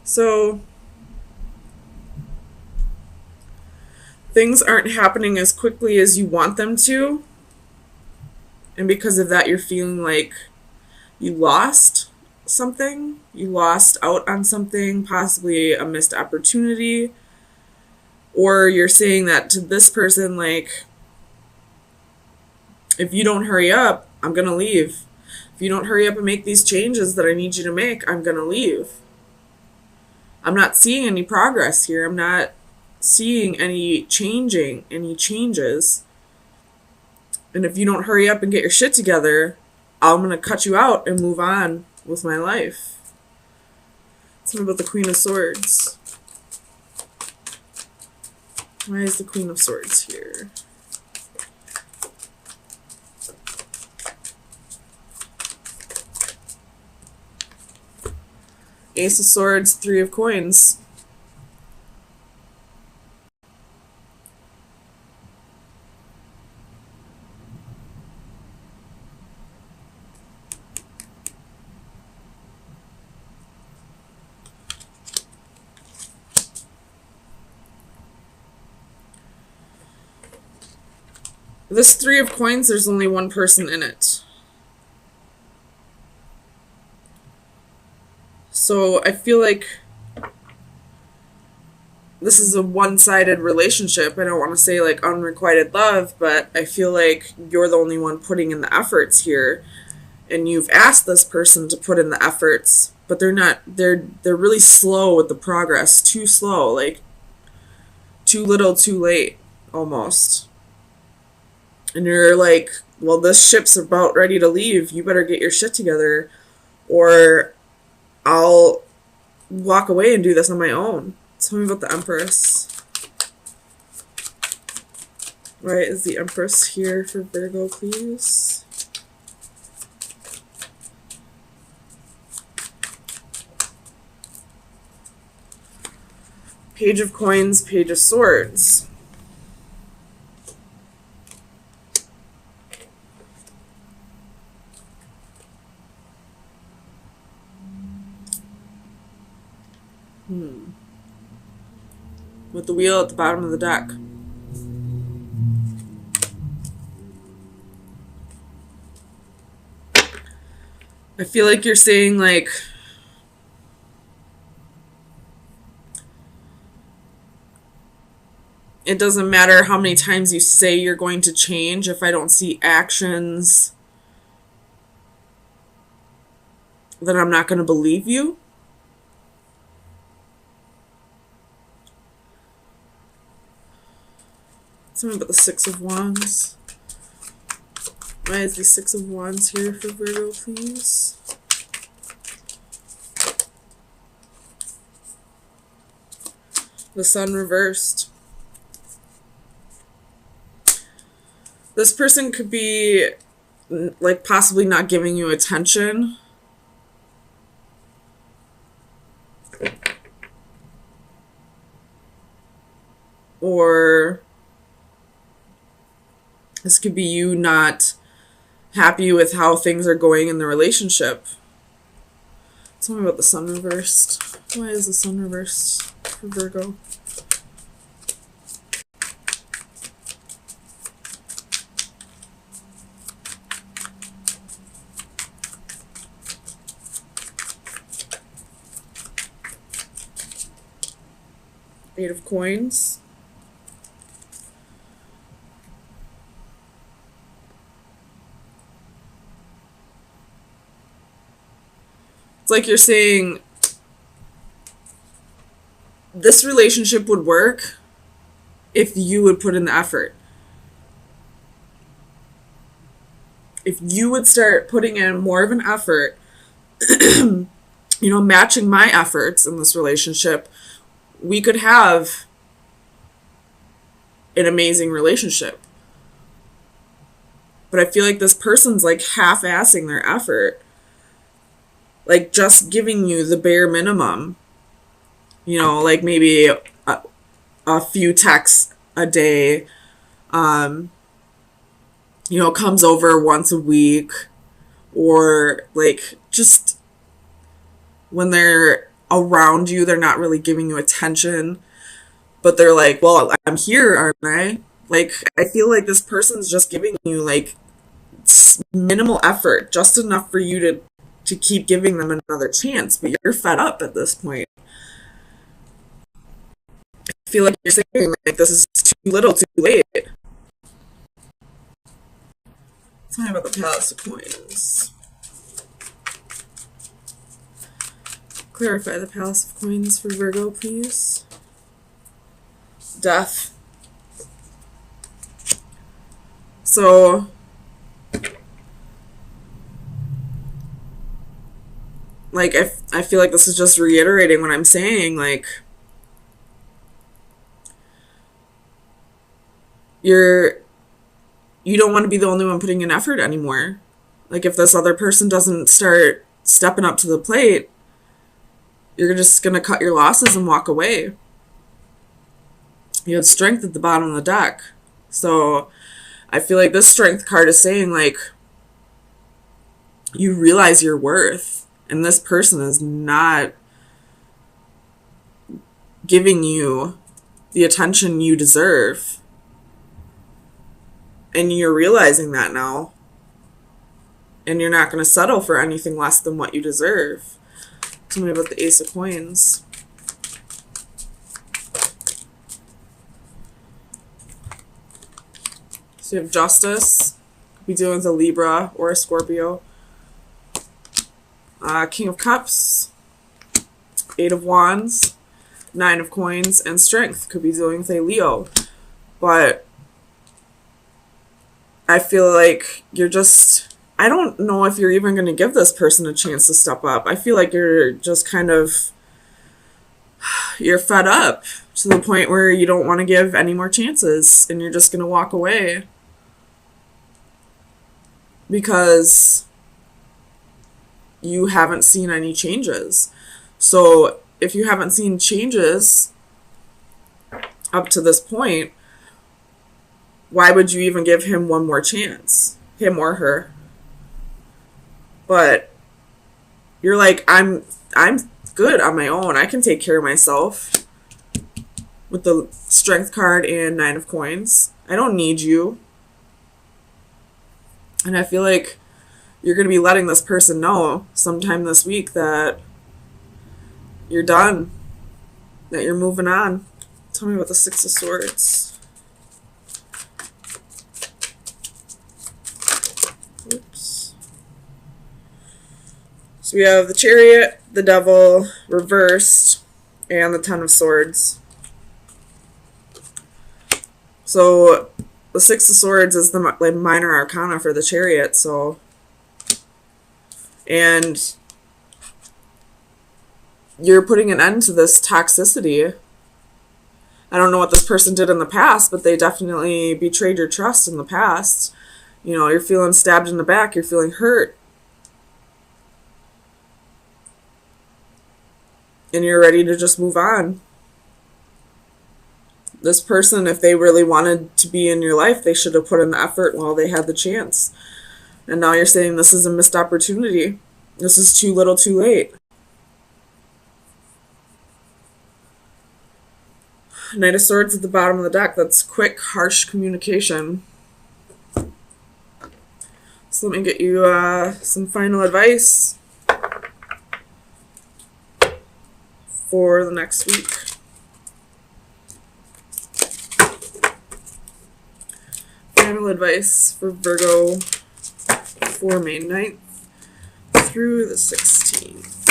So things aren't happening as quickly as you want them to. And because of that, you're feeling like you lost something. You lost out on something, possibly a missed opportunity. Or you're saying that to this person, like, if you don't hurry up, I'm going to leave. If you don't hurry up and make these changes that I need you to make, I'm going to leave. I'm not seeing any progress here. I'm not seeing any changes. And if you don't hurry up and get your shit together, I'm going to cut you out and move on with my life. Tell me about the Queen of Swords. Why is the Queen of Swords here? Ace of Swords, Three of Coins. This Three of Coins, there's only one person in it. So I feel like this is a one-sided relationship. I don't want to say like unrequited love, but I feel like you're the only one putting in the efforts here. And you've asked this person to put in the efforts, but they're really slow with the progress. Too slow, like too little, too late, almost. And you're like, well, this ship's about ready to leave. You better get your shit together, or I'll walk away and do this on my own. Tell me about the Empress. Why is the Empress here for Virgo, please? Page of Coins, Page of Swords. With the wheel at the bottom of the deck. I feel like you're saying, like, it doesn't matter how many times you say you're going to change. If I don't see actions, then I'm not going to believe you. Tell me about the Six of Wands. Why is the Six of Wands here for Virgo, please? The Sun reversed. This person could be, like, possibly not giving you attention. Or this could be you not happy with how things are going in the relationship. Tell me about the Sun reversed. Why is the Sun reversed for Virgo? Eight of Coins. It's like you're saying this relationship would work if you would put in the effort. If you would start putting in more of an effort, matching my efforts in this relationship, we could have an amazing relationship. But I feel like this person's like half-assing their effort. Like just giving you the bare minimum. Like maybe a few texts a day. Comes over once a week. Or like just when they're around you. They're not really giving you attention, but they're like, well, I'm here, aren't I? Like, I feel like this person's just giving you like minimal effort, just enough for you to keep giving them another chance, but you're fed up at this point. I feel like you're saying like this is too little, too late. Tell me about the Palace of Coins. Clarify the Palace of Coins for Virgo, please. Death. So, like, I feel like this is just reiterating what I'm saying, like, you don't want to be the only one putting in effort anymore. Like, if this other person doesn't start stepping up to the plate, you're just going to cut your losses and walk away. You had strength at the bottom of the deck. So I feel like this strength card is saying, like, you realize your worth, and this person is not giving you the attention you deserve. And you're realizing that now. And you're not going to settle for anything less than what you deserve. Tell me about the Ace of Coins. So you have Justice. Could be dealing with a Libra or a Scorpio. King of Cups. Eight of Wands. Nine of Coins. And Strength. Could be dealing with a Leo. But I feel like you're just... I don't know if you're even going to give this person a chance to step up. I feel like you're just kind of... You're fed up to the point where you don't want to give any more chances. And you're just going to walk away. Because you haven't seen any changes. So if you haven't seen changes up to this point, why would you even give him one more chance? Him or her. But you're like, I'm good on my own. I can take care of myself. With the Strength card and Nine of Coins. I don't need you. And I feel like you're going to be letting this person know sometime this week that you're done. That you're moving on. Tell me about the Six of Swords. Oops. So we have the Chariot, the Devil, reversed, and the Ten of Swords. So the Six of Swords is the like, minor arcana for the Chariot, so... And you're putting an end to this toxicity. I don't know what this person did in the past, but they definitely betrayed your trust in the past. You know, you're feeling stabbed in the back, you're feeling hurt. And you're ready to just move on. This person, if they really wanted to be in your life, they should have put in the effort while they had the chance. And now you're saying this is a missed opportunity. This is too little too late. Knight of Swords at the bottom of the deck. That's quick, harsh communication. So let me get you some final advice for the next week. Final advice for Virgo for May 9th through the 16th.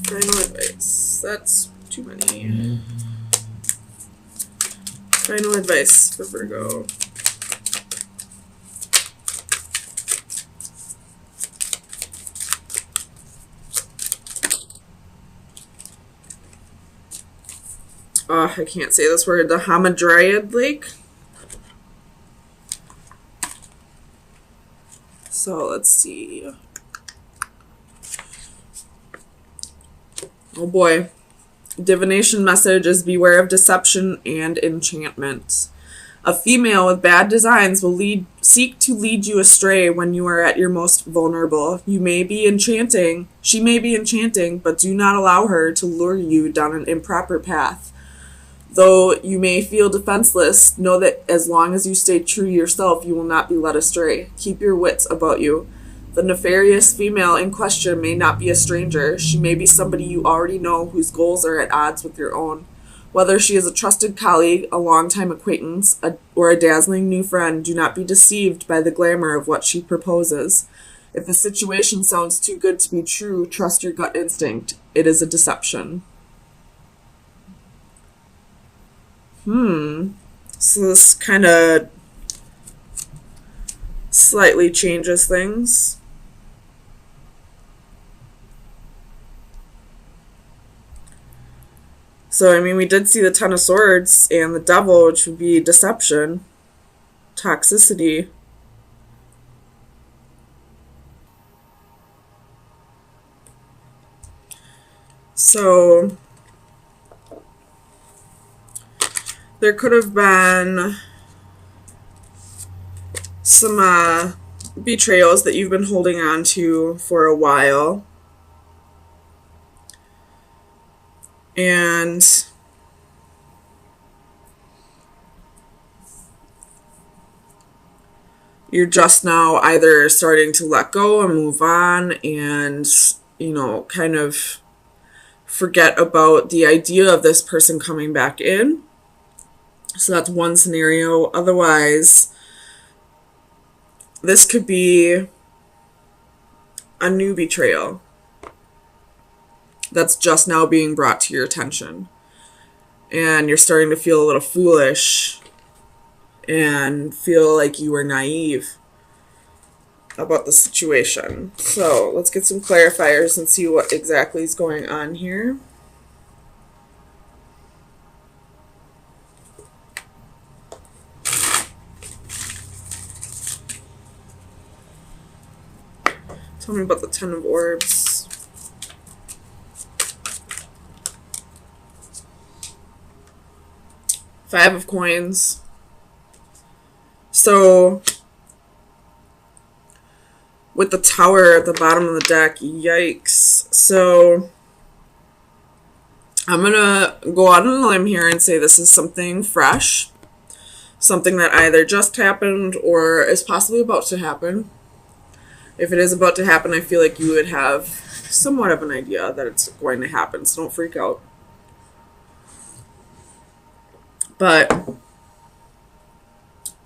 Final advice. That's too many. Final advice for Virgo. I can't say this word. The Hamadryad Lake. So let's see. Oh boy. Divination message is beware of deception and enchantment. A female with bad designs will seek to lead you astray when you are at your most vulnerable. She may be enchanting, but do not allow her to lure you down an improper path. Though you may feel defenseless, know that as long as you stay true to yourself, you will not be led astray. Keep your wits about you. The nefarious female in question may not be a stranger. She may be somebody you already know whose goals are at odds with your own. Whether she is a trusted colleague, a longtime acquaintance, or a dazzling new friend, do not be deceived by the glamour of what she proposes. If the situation sounds too good to be true, trust your gut instinct. It is a deception. So this kind of slightly changes things. So, I mean, we did see the Ten of Swords and the Devil, which would be deception, toxicity. So, there could have been some betrayals that you've been holding on to for a while. And you're just now either starting to let go and move on and, you know, kind of forget about the idea of this person coming back in. So that's one scenario. Otherwise, this could be a new betrayal that's just now being brought to your attention. And you're starting to feel a little foolish and feel like you were naive about the situation. So let's get some clarifiers and see what exactly is going on here. Tell me about the Ten of Orbs. Five of Coins. So, with the Tower at the bottom of the deck, yikes. So, I'm going to go out on a limb here and say this is something fresh. Something that either just happened or is possibly about to happen. If it is about to happen, I feel like you would have somewhat of an idea that it's going to happen, so don't freak out. But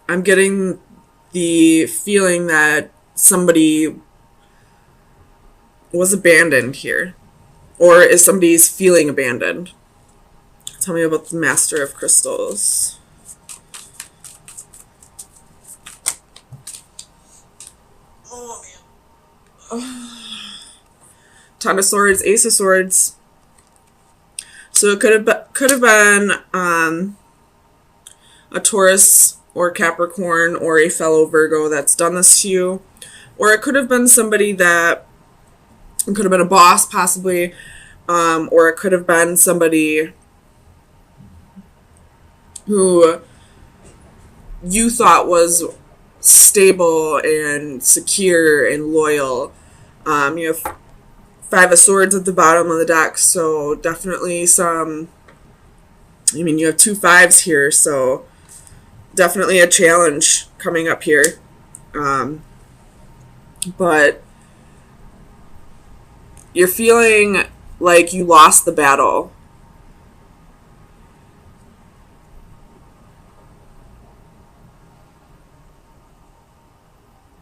I'm getting the feeling that somebody was abandoned here. Or is somebody's feeling abandoned? Tell me about the Master of Crystals. Ten of Swords, Ace of Swords. So it could have been a Taurus or Capricorn or a fellow Virgo that's done this to you. Or it could have been somebody that, it could have been a boss possibly, or it could have been somebody who you thought was stable and secure and loyal. You have Five of Swords at the bottom of the deck, so definitely some, I mean, you have two fives here, so definitely a challenge coming up here. But you're feeling like you lost the battle.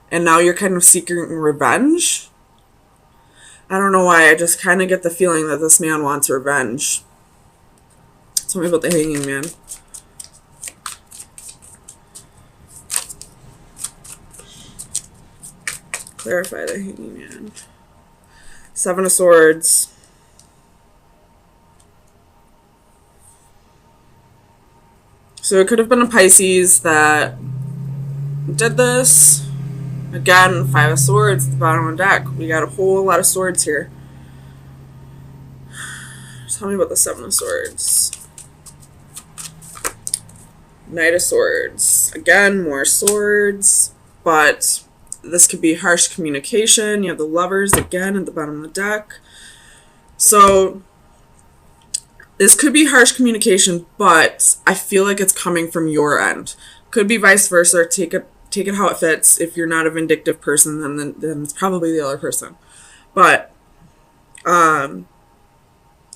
And now you're kind of seeking revenge. I don't know why, I just kind of get the feeling that this man wants revenge. Tell me about the Hanging Man. Clarify the Hanging Man. Seven of Swords. So it could have been a Pisces that did this. Again, Five of Swords at the bottom of the deck. We got a whole lot of swords here. Tell me about the Seven of Swords. Knight of Swords. Again, more swords, but this could be harsh communication. You have the Lovers again at the bottom of the deck. So this could be harsh communication, but I feel like it's coming from your end. Could be vice versa. Take it how it fits. If you're not a vindictive person, then it's probably the other person. But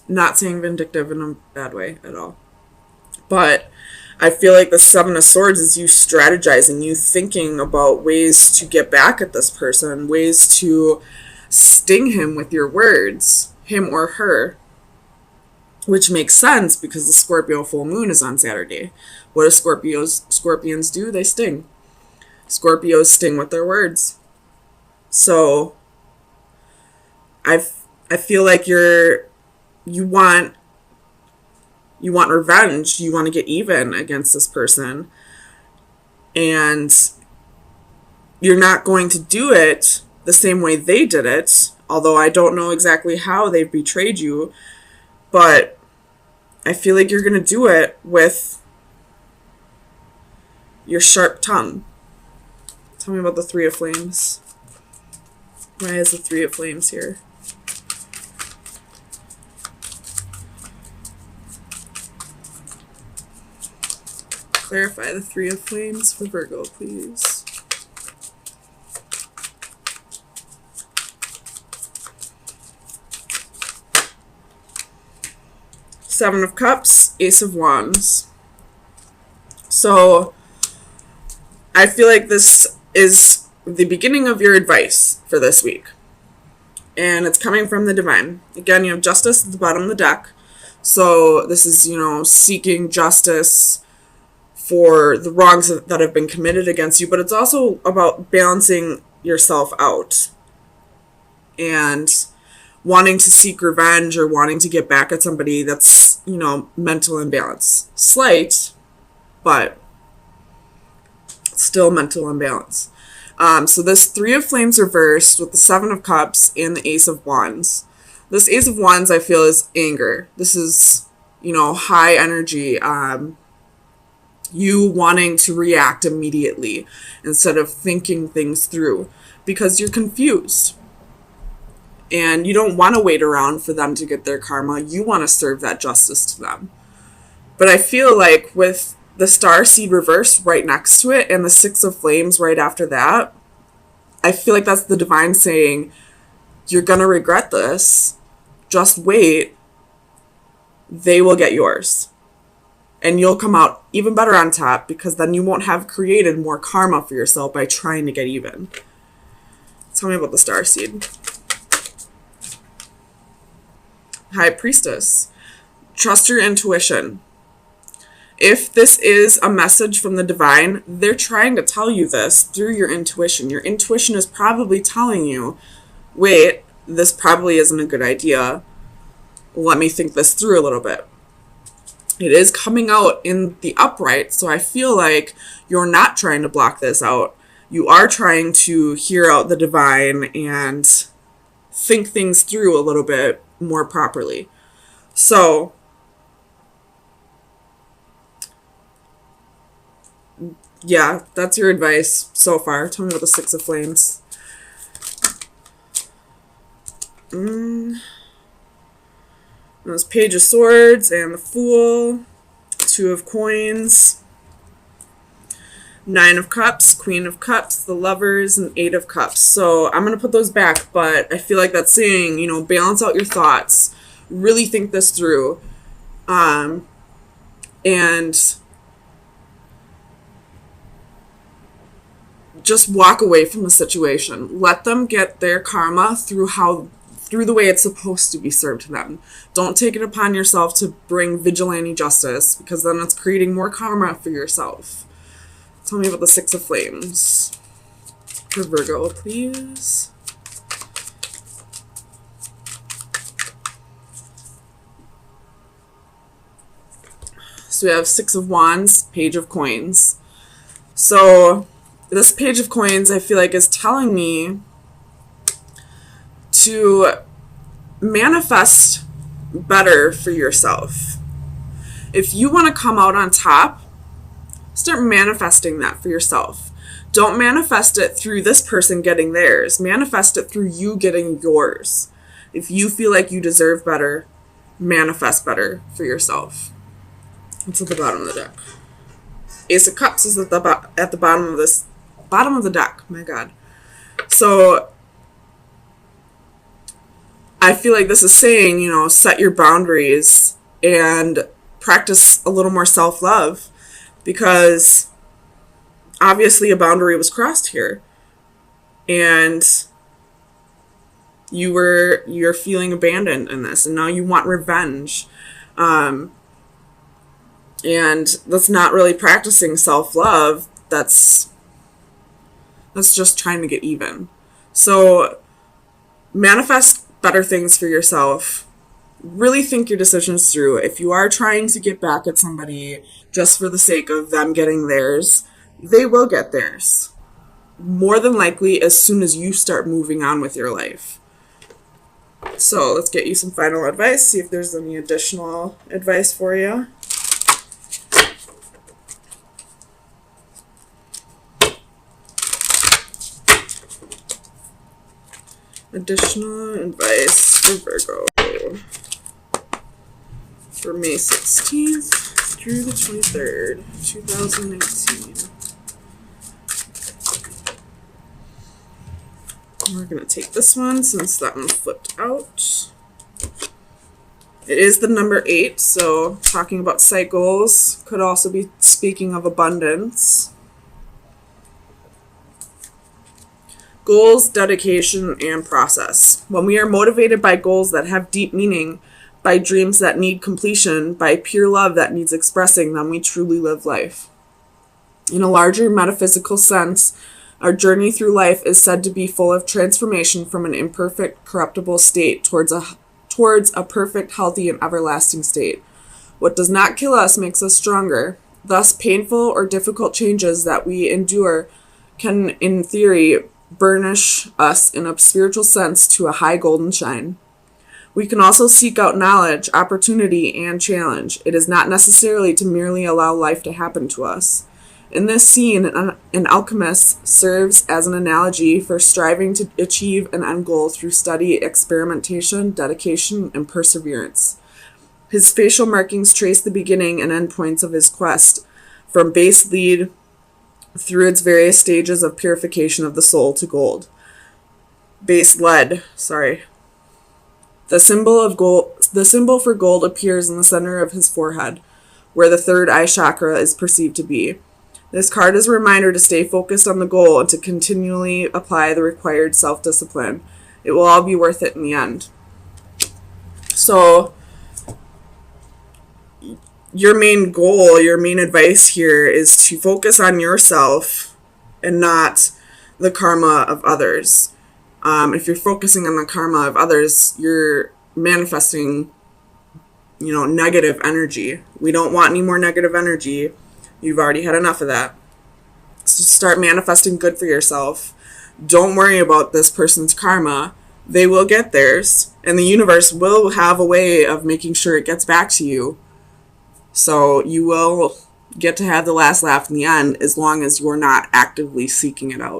not saying vindictive in a bad way at all. But I feel like the Seven of Swords is you strategizing, you thinking about ways to get back at this person, ways to sting him with your words, him or her, which makes sense because the Scorpio full moon is on Saturday. What do scorpions do? They sting. Scorpios sting with their words. So I feel like you want revenge. You want to get even against this person. And you're not going to do it the same way they did it. Although I don't know exactly how they've betrayed you. But I feel like you're going to do it with your sharp tongue. Tell me about the Three of Flames. Why is the Three of Flames here? Clarify the Three of Flames for Virgo, please. Seven of Cups, Ace of Wands. So I feel like this is the beginning of your advice for this week. And it's coming from the divine. Again, you have Justice at the bottom of the deck. So this is, seeking justice for the wrongs that have been committed against you. But it's also about balancing yourself out. And wanting to seek revenge or wanting to get back at somebody that's, mental imbalance. Slight, but still mental imbalance. So this Three of Flames reversed with the Seven of Cups and the Ace of Wands. This Ace of Wands, I feel, is anger. This is, high energy. You wanting to react immediately instead of thinking things through because you're confused. And you don't want to wait around for them to get their karma. You want to serve that justice to them. But I feel like with the Star Seed reversed right next to it and the Six of Flames right after that, I feel like that's the divine saying, you're going to regret this. Just wait. They will get yours. And you'll come out even better on top because then you won't have created more karma for yourself by trying to get even. Tell me about the Star Seed. High Priestess. Trust your intuition. If this is a message from the divine, they're trying to tell you this through your intuition. Your intuition is probably telling you, wait, this probably isn't a good idea. Let me think this through a little bit. It is coming out in the upright, so I feel like you're not trying to block this out. You are trying to hear out the divine and think things through a little bit more properly. So yeah, that's your advice so far. Tell me about the Six of Flames. There's Page of Swords and the Fool. Two of Coins. Nine of Cups, Queen of Cups, the Lovers, and Eight of Cups. So I'm going to put those back, but I feel like that's saying, balance out your thoughts. Really think this through. And just walk away from the situation. Let them get their karma through the way it's supposed to be served to them. Don't take it upon yourself to bring vigilante justice because then it's creating more karma for yourself. Tell me about the Six of Flames for Virgo, please. So we have Six of Wands, Page of Coins. So this Page of Coins, I feel like, is telling me to manifest better for yourself. If you want to come out on top, Start manifesting that for yourself. Don't manifest it through this person getting theirs. Manifest it through you getting yours. If you feel like you deserve better, manifest better for yourself. What's at the bottom of the deck? Ace of Cups is at the bottom of the deck. My God. So I feel like this is saying, set your boundaries and practice a little more self-love, because obviously a boundary was crossed here and you're feeling abandoned in this, and now you want revenge. And that's not really practicing self-love. That's just trying to get even. So manifest better things for yourself. Really think your decisions through. If you are trying to get back at somebody just for the sake of them getting theirs, they will get theirs. More than likely as soon as you start moving on with your life. So let's get you some final advice. See if there's any additional advice for you. Additional advice for Virgo for May 16th through the 23rd, 2019. We're going to take this one since that one flipped out. It is the number 8, so talking about cycles, could also be speaking of abundance. Goals, dedication, and process. When we are motivated by goals that have deep meaning, by dreams that need completion, by pure love that needs expressing, then we truly live life. In a larger metaphysical sense, our journey through life is said to be full of transformation from an imperfect, corruptible state towards a perfect, healthy, and everlasting state. What does not kill us makes us stronger. Thus, painful or difficult changes that we endure can, in theory, burnish us in a spiritual sense to a high golden shine. We can also seek out knowledge, opportunity, and challenge. It is not necessarily to merely allow life to happen to us. In this scene, an alchemist serves as an analogy for striving to achieve an end goal through study, experimentation, dedication, and perseverance. His facial markings trace the beginning and end points of his quest, from base lead through its various stages of purification of the soul to gold. Base lead, sorry. The symbol for gold appears in the center of his forehead, where the third eye chakra is perceived to be. This card is a reminder to stay focused on the goal and to continually apply the required self-discipline. It will all be worth it in the end. So, your main goal, your main advice here is to focus on yourself and not the karma of others. If you're focusing on the karma of others, you're manifesting, negative energy. We don't want any more negative energy. You've already had enough of that. So start manifesting good for yourself. Don't worry about this person's karma. They will get theirs, and the universe will have a way of making sure it gets back to you. So you will get to have the last laugh in the end as long as you're not actively seeking it out.